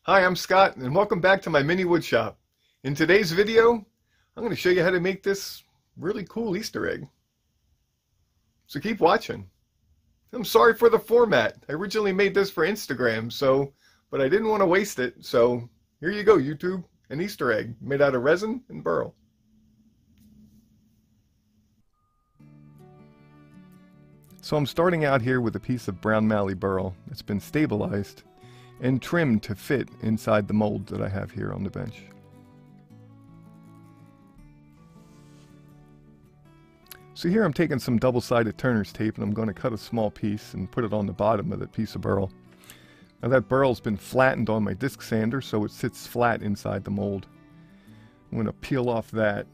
Hi, I'm Scott, and welcome back to my mini wood shop. In today's video, I'm going to show you how to make this really cool Easter egg. So keep watching. I'm sorry for the format. I originally made this for Instagram, but I didn't want to waste it, so here you go, YouTube, an Easter egg made out of resin and burl. So I'm starting out here with a piece of brown mallee burl that's been stabilized and trimmed to fit inside the mold that I have here on the bench. So here I'm taking some double-sided turner's tape and I'm going to cut a small piece and put it on the bottom of that piece of burl. Now that burl's been flattened on my disc sander so it sits flat inside the mold. I'm going to peel off that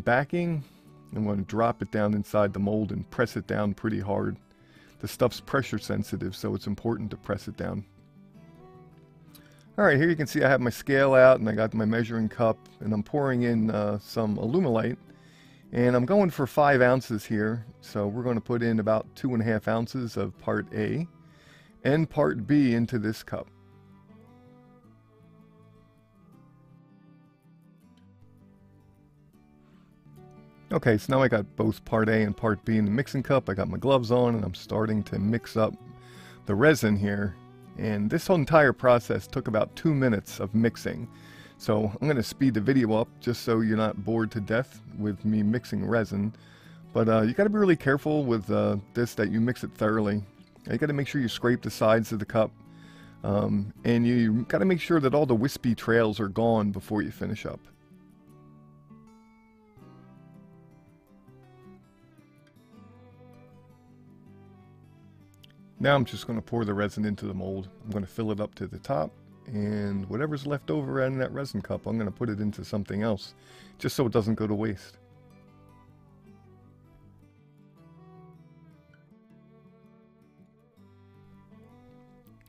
backing. I'm going to drop it down inside the mold and press it down pretty hard. The stuff's pressure sensitive, so it's important to press it down. Alright, here you can see I have my scale out and I got my measuring cup and I'm pouring in some Alumilite, and I'm going for 5 ounces here. So we're going to put in about 2.5 ounces of part A and part B into this cup. Okay, so now I got both part A and part B in the mixing cup. I got my gloves on and I'm starting to mix up the resin here. And this whole entire process took about 2 minutes of mixing. So I'm going to speed the video up just so you're not bored to death with me mixing resin. But you got to be really careful with this, that you mix it thoroughly. You got to make sure you scrape the sides of the cup. And you got to make sure that all the wispy trails are gone before you finish up. Now I'm just going to pour the resin into the mold. I'm going to fill it up to the top, and whatever's left over in that resin cup, I'm going to put it into something else, just so it doesn't go to waste.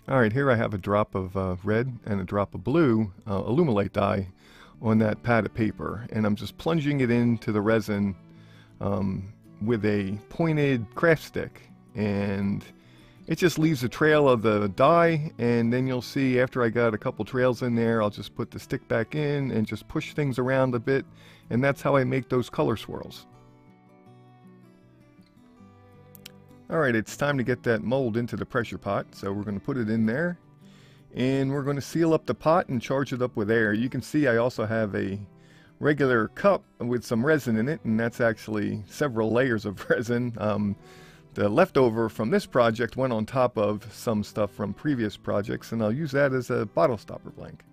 Alright, here I have a drop of red and a drop of blue Alumilite dye on that pad of paper, and I'm just plunging it into the resin with a pointed craft stick, and it just leaves a trail of the dye, and then you'll see after I got a couple trails in there, I'll just put the stick back in and just push things around a bit, and that's how I make those color swirls. Alright, it's time to get that mold into the pressure pot, so we're going to put it in there, and we're going to seal up the pot and charge it up with air. You can see I also have a regular cup with some resin in it, and that's actually several layers of resin. The leftover from this project went on top of some stuff from previous projects, and I'll use that as a bottle stopper blank.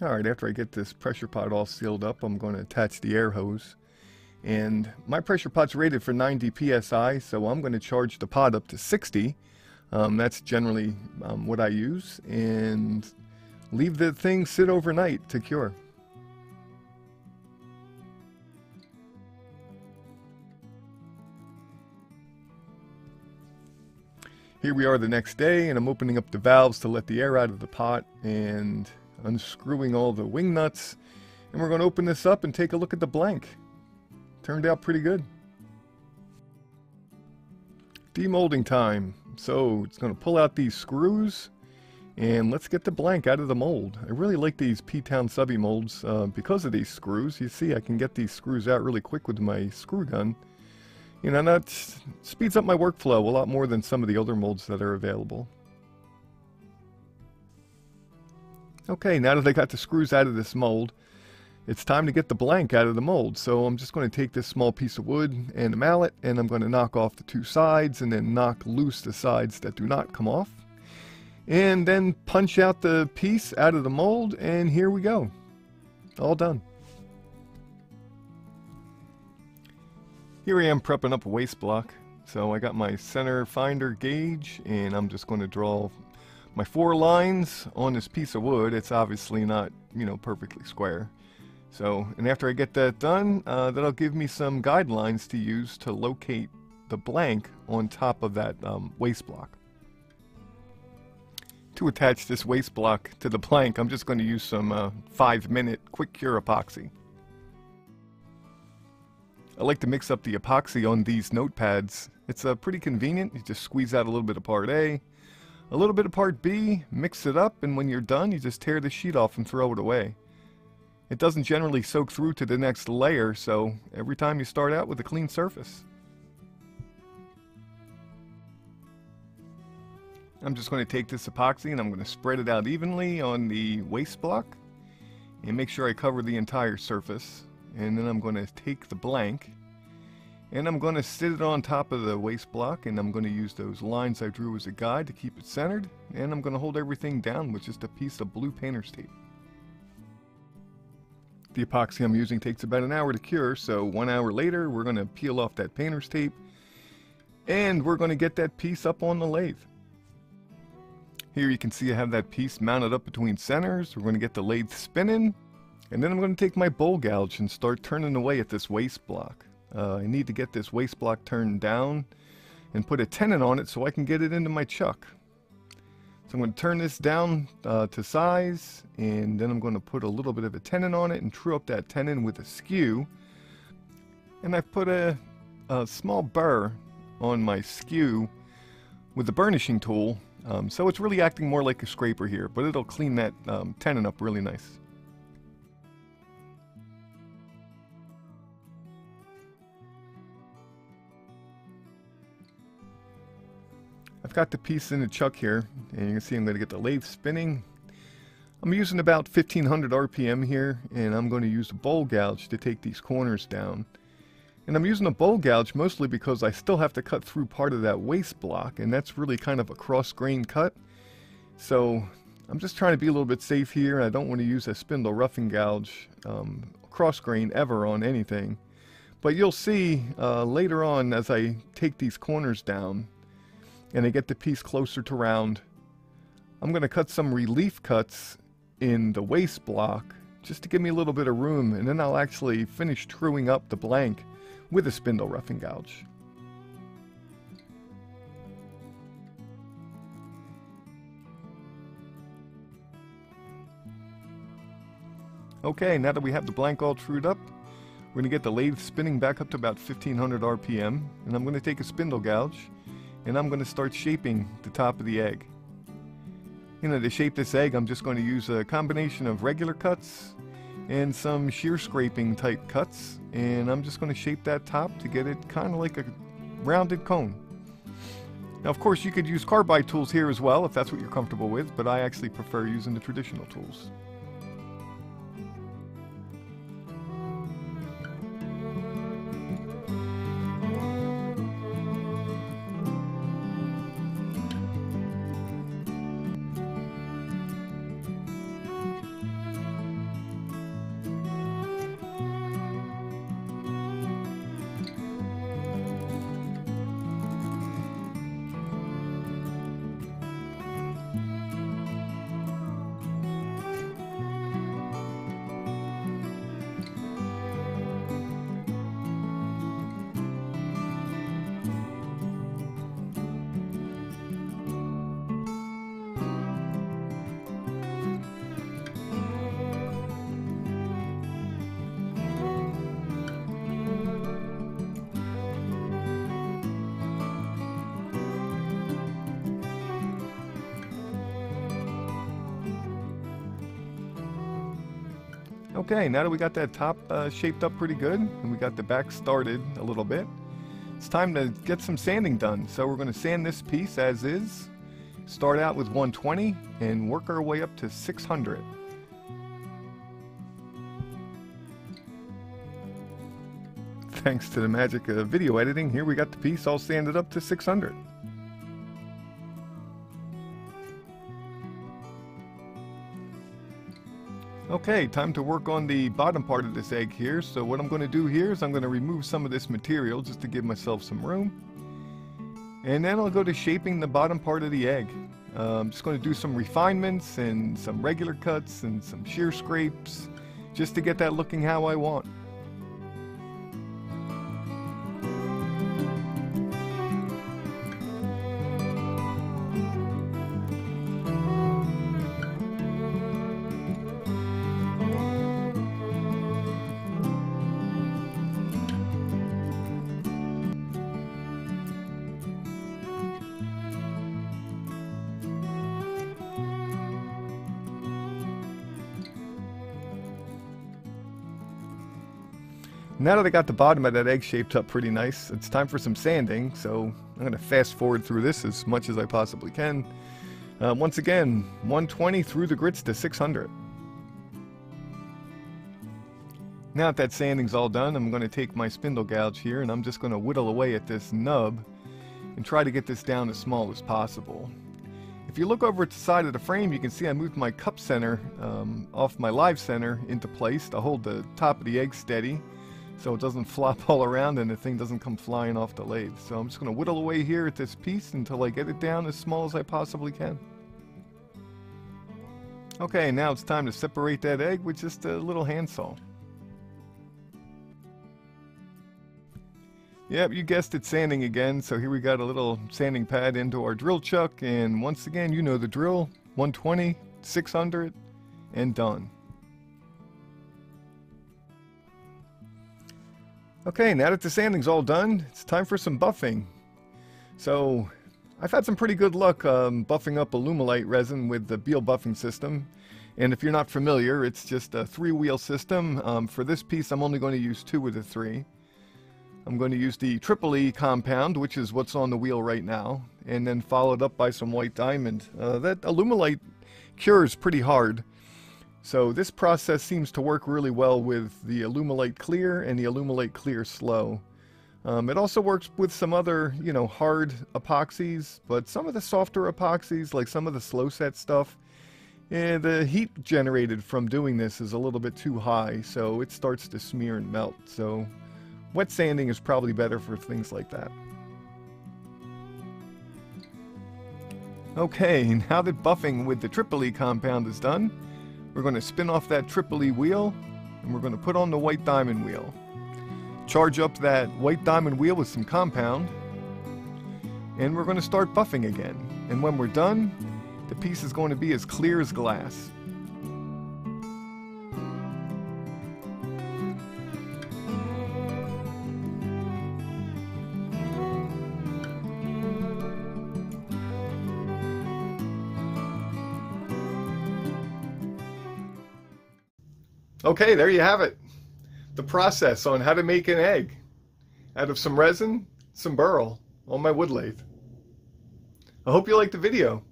Alright, after I get this pressure pot all sealed up, I'm going to attach the air hose. And my pressure pot's rated for 90 psi, so I'm going to charge the pot up to 60. That's generally what I use, and leave the thing sit overnight to cure. Here we are the next day, and I'm opening up the valves to let the air out of the pot and unscrewing all the wing nuts. And we're going to open this up and take a look at the blank. Turned out pretty good. Demolding time. So it's going to pull out these screws, and let's get the blank out of the mold. I really like these P-Town subby molds because of these screws. You see I can get these screws out really quick with my screw gun. You know, that speeds up my workflow a lot more than some of the other molds that are available. Okay, now that I got the screws out of this mold, it's time to get the blank out of the mold. So I'm just going to take this small piece of wood and a mallet, and I'm going to knock off the 2 sides and then knock loose the sides that do not come off. And then punch out the piece out of the mold, and here we go. All done. Here I am prepping up a waste block. So I got my center finder gauge, and I'm just going to draw my 4 lines on this piece of wood. It's obviously not, perfectly square. So, and after I get that done, that'll give me some guidelines to use to locate the blank on top of that waste block. To attach this waste block to the blank, I'm just going to use some 5-minute quick cure epoxy. I like to mix up the epoxy on these notepads. It's pretty convenient. You just squeeze out a little bit of part A, A little bit of part B, mix it up, and when you're done, you just tear the sheet off and throw it away. It doesn't generally soak through to the next layer, so every time you start out with a clean surface. I'm just going to take this epoxy and I'm going to spread it out evenly on the waste block and make sure I cover the entire surface. And then I'm going to take the blank and I'm going to sit it on top of the waste block, and I'm going to use those lines I drew as a guide to keep it centered, and I'm going to hold everything down with just a piece of blue painter's tape. The epoxy I'm using takes about an hour to cure, so 1 hour later we're going to peel off that painter's tape and we're going to get that piece up on the lathe. Here you can see I have that piece mounted up between centers. We're going to get the lathe spinning, and then I'm going to take my bowl gouge and start turning away at this waste block. I need to get this waste block turned down and put a tenon on it so I can get it into my chuck. So I'm going to turn this down to size, and then I'm going to put a little bit of a tenon on it and true up that tenon with a skew. And I've put a small burr on my skew with the burnishing tool, so it's really acting more like a scraper here, but it'll clean that tenon up really nice. I've got the piece in the chuck here, and you can see I'm going to get the lathe spinning. I'm using about 1500 RPM here, and I'm going to use a bowl gouge to take these corners down. And I'm using a bowl gouge mostly because I still have to cut through part of that waste block, and that's really kind of a cross-grain cut. So I'm just trying to be a little bit safe here. I don't want to use a spindle roughing gouge cross-grain ever on anything. But you'll see later on as I take these corners down and I get the piece closer to round, I'm going to cut some relief cuts in the waste block just to give me a little bit of room, and then I'll actually finish truing up the blank with a spindle roughing gouge. Okay, now that we have the blank all trued up, we're going to get the lathe spinning back up to about 1500 RPM, and I'm going to take a spindle gouge and I'm going to start shaping the top of the egg. You know, to shape this egg, I'm just going to use a combination of regular cuts and some shear scraping type cuts, and I'm just going to shape that top to get it kind of like a rounded cone. Now, of course, you could use carbide tools here as well if that's what you're comfortable with, but I actually prefer using the traditional tools. Okay, now that we got that top shaped up pretty good, and we got the back started a little bit, it's time to get some sanding done. So we're going to sand this piece as is, start out with 120, and work our way up to 600. Thanks to the magic of video editing, here we got the piece all sanded up to 600. Okay, time to work on the bottom part of this egg here. So what I'm going to do here is I'm going to remove some of this material just to give myself some room. And then I'll go to shaping the bottom part of the egg. I'm just going to do some refinements and some regular cuts and some shear scrapes just to get that looking how I want. Now that I got the bottom of that egg shaped up pretty nice, it's time for some sanding, so I'm going to fast forward through this as much as I possibly can. Once again, 120 through the grits to 600. Now that sanding's all done, I'm going to take my spindle gouge here and I'm just going to whittle away at this nub and try to get this down as small as possible. If you look over at the side of the frame, you can see I moved my cup center off my live center into place to hold the top of the egg steady so it doesn't flop all around and the thing doesn't come flying off the lathe. So I'm just going to whittle away here at this piece until I get it down as small as I possibly can. Okay, now it's time to separate that egg with just a little handsaw. Yep, you guessed it, sanding again. So here we got a little sanding pad into our drill chuck, and once again, you know the drill. 120, 600, and done. Okay, now that the sanding's all done, it's time for some buffing. So I've had some pretty good luck buffing up Alumilite resin with the Burl buffing system. And if you're not familiar, it's just a 3-wheel system. For this piece, I'm only going to use 2 of the 3. I'm going to use the Triple-E compound, which is what's on the wheel right now, and then followed up by some white diamond. That Alumilite cures pretty hard, so this process seems to work really well with the Alumilite Clear and the Alumilite Clear Slow. It also works with some other, hard epoxies, but some of the softer epoxies, like some of the slow set stuff, the heat generated from doing this is a little bit too high, so it starts to smear and melt. So wet sanding is probably better for things like that. Okay, now that buffing with the Triple-E compound is done, we're going to spin off that Triple-E wheel and we're going to put on the white diamond wheel. Charge up that white diamond wheel with some compound and we're going to start buffing again. And when we're done, the piece is going to be as clear as glass. Okay, there you have it. The process on how to make an egg out of some resin, some burl on my wood lathe. I hope you liked the video.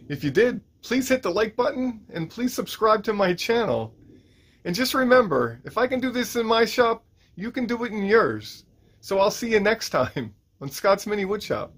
If you did, please hit the like button and please subscribe to my channel. And just remember, if I can do this in my shop, you can do it in yours. So I'll see you next time on Scott's Mini Woodshop.